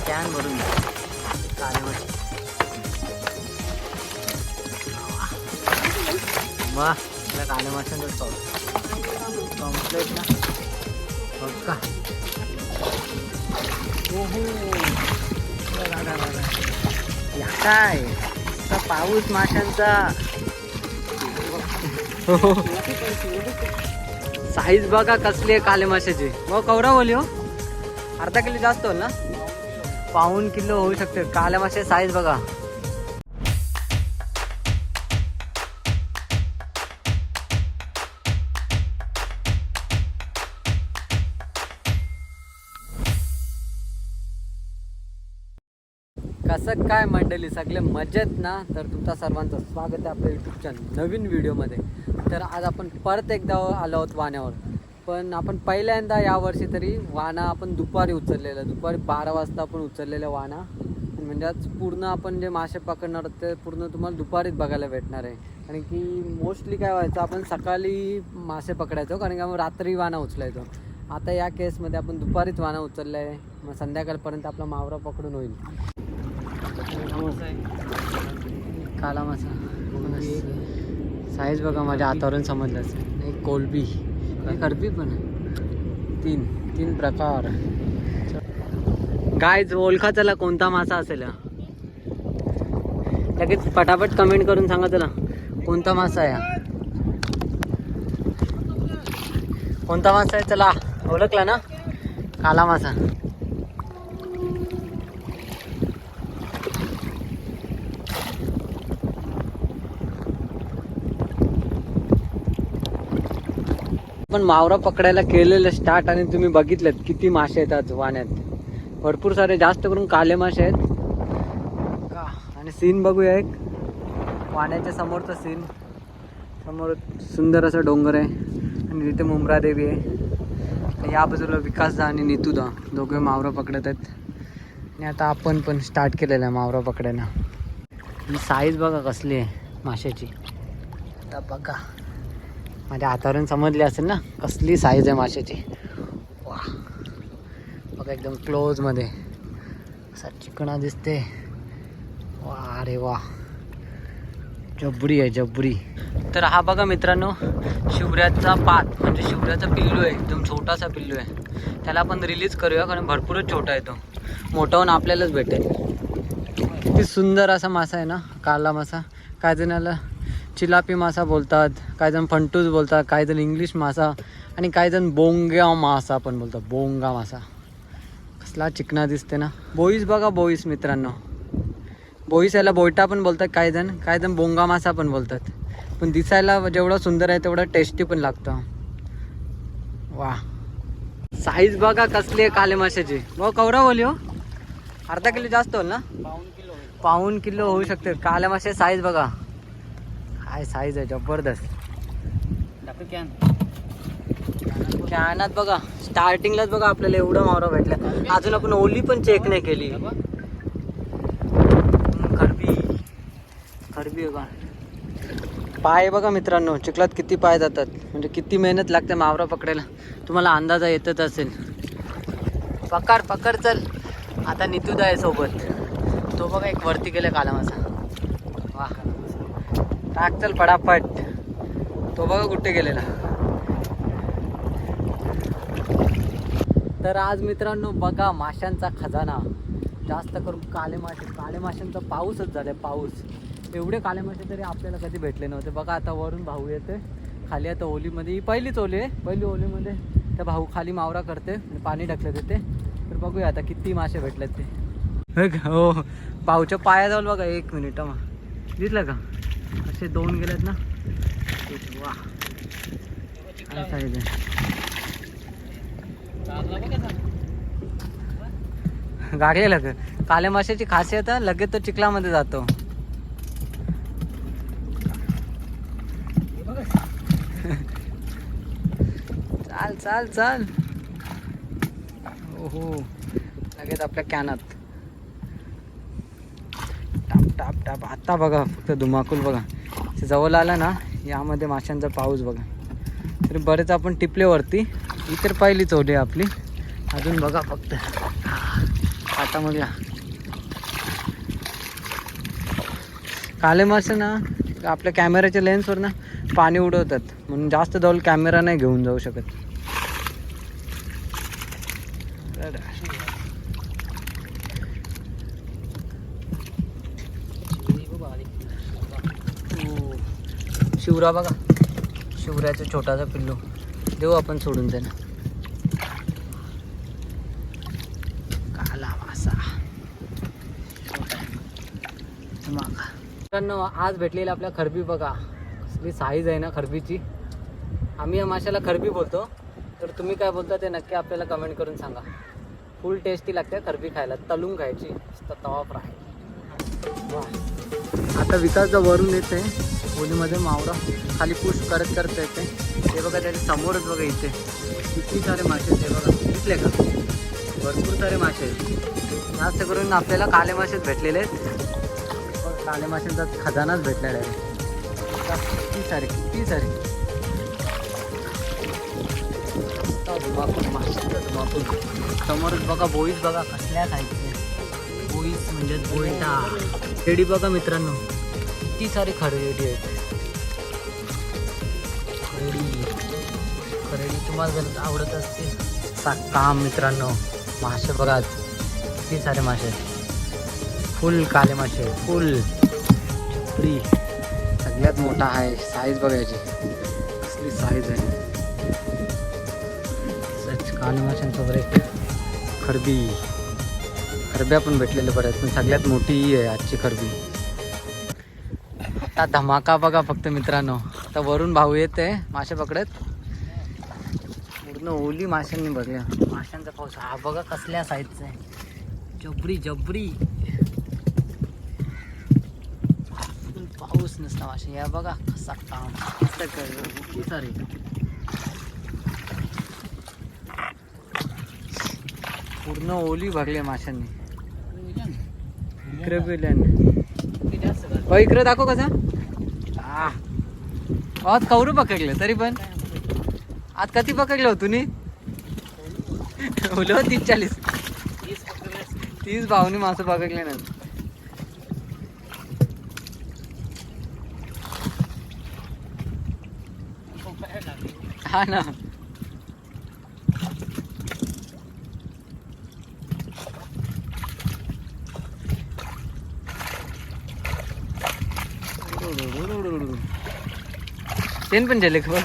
Can भरून काळे मासे. वा आपल्या काळे माशांचा सॉस कम्प्लेट ना. बघा या काय पाऊस माशांचा. साईज बघा कसली आहे काले माशाची. मग कवरा बोली हो अर्धा किलो जास्त होईल ना. पाऊण किलो होऊ शकते काल्या मासे. साईज बघा. कसं काय मंडळी सगळे मजेत ना. तर तुमचा सर्वांचं स्वागत आहे आपल्या यूट्यूबच्या नवीन व्हिडिओमध्ये. तर आज आपण परत एकदा आलो आहोत वाण्यावर. पण आपण पहिल्यांदा यावर्षी तरी वाणा आपण दुपारी उचललेलं. दुपारी 12 वाजता आपण उचललेलं वाणा. म्हणजे आज पूर्ण आपण जे मासे पकडणार ते पूर्ण तुम्हाला दुपारीच बघायला भेटणार आहे. कारण की मोस्टली काय व्हायचं आपण सकाळी मासे पकडायचो कारण की आपण रात्री वाणा उचलायचो. आता या केसमध्ये आपण दुपारीच वाणा उचललं आहे. मग संध्याकाळपर्यंत आपला मावरा पकडून होईल. काला मासा साईज बघा माझ्या हातावरून समजलंच. एक कोलबी एक अरबी पण. तीन प्रकार. गायज ओळखा त्याला कोणता मासा असेल. लगेच पटापट कमेंट करून सांगा त्याला कोणता मासा आहे. कोणता मासा आहे चला ओळखला ना. काला मासा. पण मावरा पकडायला केलेलं स्टार्ट आणि तुम्ही बघितलेत किती मासे आहेत आज वाण्यात. भरपूर सारे जास्त करून काले मासे आहेत. आणि सीन बघूया एक वाण्याच्या समोरचा सीन. समोर सुंदर असं डोंगर आहे आणि तिथे मुंब्रा देवी आहे. आणि या बाजूला विकासदा आणि नितूदा दोघे मावरा पकडत आहेत. आणि आता आपण पण स्टार्ट केलेलं आहे मावरा पकडायला. आणि साईज बघा कसली आहे माशाची. आता बघा माझ्या हातावरून समजली असेल ना कसली साईज आहे माशाची. वा बघा एकदम क्लोजमध्ये असा चिकणा दिसते. वा अरे वा जबरी आहे जबरी. तर हा बघा मित्रांनो शिवऱ्याचा पात म्हणजे शिवऱ्याचा पिल्लू आहे. एकदम छोटासा पिल्लू आहे. त्याला आपण रिलीज करूया कारण भरपूरच छोटा आहे तो. मोठा होऊन आपल्यालाच भेटेल. किती सुंदर असा मासा आहे ना काला मासा. काय जणाला चिलापी मासा बोलतात, काही जण फंटूस बोलतात, काही जण इंग्लिश मासा आणि काही जण बोंगा मासा पण बोलतात. बोंगा मासा कसला चिकना दिसते ना. बोईस बघा बोईस मित्रांनो. बोईस याला बोयटा पण बोलतात काही जण बोंगा मासा पण बोलतात. पण दिसायला जेवढा सुंदर आहे तेवढा टेस्टी पण लागतं. वा साईज बघा कसली आहे काले माशाची. मग कवरा बोली हो अर्धा किलो जास्त होईल ना. पाऊण किलो होऊ शकते काल्या मासे. साईज बघा काय साईज आहे जबरदस्त. कॅनात बघा स्टार्टिंगलाच बघा आपल्याला एवढं मावरा भेटलं. अजून आपण ओली पण चेक नाही केली. खरबी बघा. पाय बघा मित्रांनो चिखलात किती पाय जातात. म्हणजे किती मेहनत लागते मावरा पकडायला तुम्हाला अंदाजा येतच असेल. पकड चल. आता नितूदा आहे सोबत. तो बघा एक वरती गेला काला मासा. वा टाक चल फटाफट. तो बघा कुठे गेलेला. तर आज मित्रांनो बघा माशांचा खजाना. जास्त करून काले माशांचा पाऊसच झालाय. पाऊस. एवढे काले मासे तरी आपल्याला कधी भेटले नव्हते. बघा आता वरून भाऊ येते खाली. आता ओलीमध्ये ही पहिलीच ओली आहे. पहिली ओलीमध्ये त्या भाऊ खाली मावरा करते पाणी टाकलं देते. तर बघूया आता किती मासे भेटलेत ते. हो भाऊच्या पायाजवळ बघा. 1 मिनिट मग दिसलं का असे 2 गेलेत ना. वा काय साईज आहे. गाडीला काल्या माशाची खासियत लगेच तो चिखलामध्ये जातो. चाल ओहो लगेच आपल्या कॅनात टाप. आता बघा फक्त धुमाकूल बघा. जवळ आला ना यामध्ये माशांचा पाऊस बघा. तरी बरेच आपण टिपले वरती. ही तर पहिलीच ओढी आपली. अजून बघा फक्त स्टार्टामधला काले मासे ना आपल्या कॅमेऱ्याच्या लेन्सवर ना पाणी उडवतात, म्हणून जास्त जवळ कॅमेरा नाही घेऊन जाऊ शकत. शिवरा बघा, शिवऱ्याचं छोटासा पिल्लू देऊ आपण सोडून त्याला. काला मासा मित्रांनो, आज भेटलेली आपल्या खरबी बघा, कसली साईज आहे ना खरबीची. आम्ही या माशाला खरबी बोलतो, तर तुम्ही काय बोलता ते नक्की आपल्याला कमेंट करून सांगा. फुल टेस्टी लागते खरबी खायला, तळून खायची तवा फ्राय. आता विकासचा वरून येते होलीमध्ये मावरा खाली पुश करत करत येते. हे बघा त्याच्या समोरच बघा इथे किती सारे मासे आहेत. हे बघा दिसले का, भरपूर सारे मासे आहेत. जास्त करून आपल्याला काले मासेच भेटलेले आहेत. काले माशांचा खजानाच भेटलेला आहे. किती सारे किती सारे धुमाकूळ. समोरच बघा बोईस बघा कसल्या खायचे. बोईस म्हणजे बोईटा. खेडी बघा मित्रांनो, किती सारी खरेडी आहेत. खरेडी तुम्हाला जर आवडत असते काम मित्रांनो, मासे बघा किती सारे मासे आहेत. फुल काले मासे, फुल फ्री. सगळ्यात मोठा आहे, साईज बघायची कसली साईज आहे. सच काले माशांसोबत एक खरब्या पण भेटलेले बऱ्याच, पण सगळ्यात मोठी ही आहे आजची खरबी. आता धमाका बघा फक्त मित्रांनो. आता वरून भाऊ येते मासे पकडत, पूर्ण ओली माशांनी बघल्या. माशांचा पाऊस हा बघा कसल्या साईजचा आहे. जबरी जबरी पाऊस नसता मासे. या बघा कसा काम किती सारे. पूर्ण ओली भरली माशांनी. इकडे इकडे दाखव कसा. आज कवरू पकडले तरी पण. आज कधी पकडलं हो तुम्ही. बोलो 30 भावनी मासे पकडले ना. हा ना, तेन पण झाले खबर.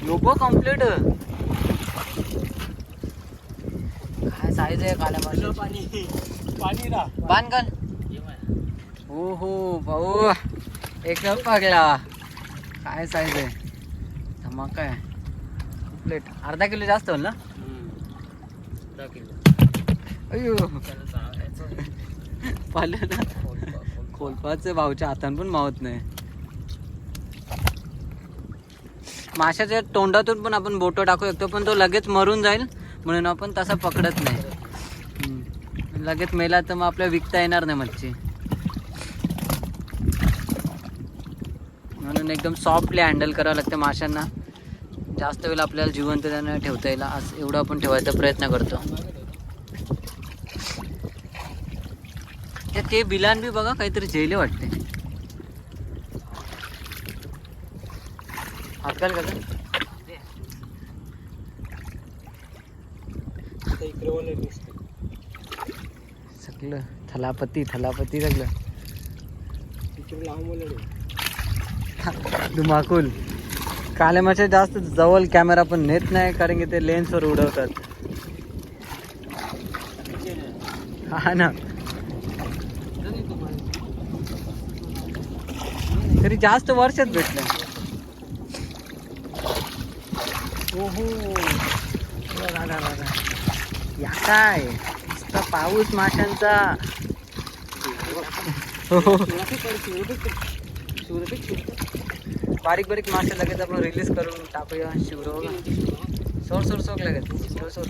लोबो कम्प्लीट. काय साईज आहे काल्या माशाची. बांधगण हो हो भाऊ एक पकडला. काय साईज आहे, धमाका आहे. प्लेट अर्धा किलो जास्त होईल ना. अयो पाहिलं ना, खोलपाचे भाऊच्या हातान पण मावत नाही. माशाच्या तोंडातून पण आपण बोटं टाकू शकतो, पण तो लगेच मरून जाईल म्हणून आपण तसा पकडत नाही. लगेच मेला तर मग आपल्याला विकता येणार नाही मच्छी. म्हणून एकदम सॉफ्टली हँडल करावं लागतं माशांना. जास्त वेळ आपल्याला जिवंत त्यांना ठेवता येईल असं एवढं आपण ठेवायचा प्रयत्न करतो. ते बिलान बी बघा काहीतरी जेले वाटते. आजकाल का सगळं थलापती सगळं धुमाकूल. काले मासे जास्त जवळ कॅमेरा पण नेत नाही, कारण की ते लेन्सवर उडवतात. हा ना, तरी जास्त वर्षात भेटलं. ओहो या काय नुसता पाऊस माशांचा. बारीक बारीक मासे लगेच आपण रिलीज करून टाकूया. शिवरो सोड लगेच सोड.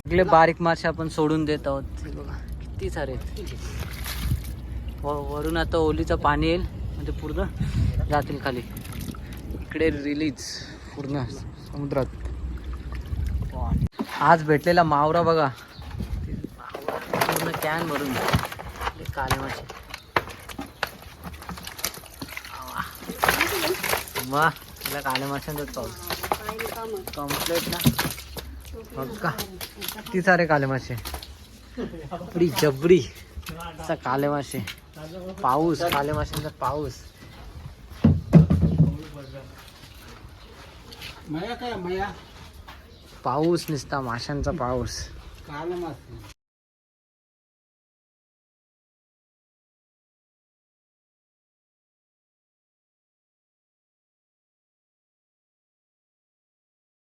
सगळे बारीक मासे आपण सोडून देत आहोत. हे बघा किती सारे आहेत. वरून आता ओलीचं पाणी येईल म्हणजे पूर्ण जातील खाली. इकडे रिलीज पूर्ण समुद्रात. आज भेटलेला मावरा बघा, पूर्ण कॅन भरून काले मासे. वा तिला काले माशांचाच पाऊस कम्प्लेट ना. बघा किती सारे काले मासे, जबरी जबरी असा काले मासे. पाऊस, काले माशांचा पाऊस. पाऊस नुसता माशांचा पाऊस.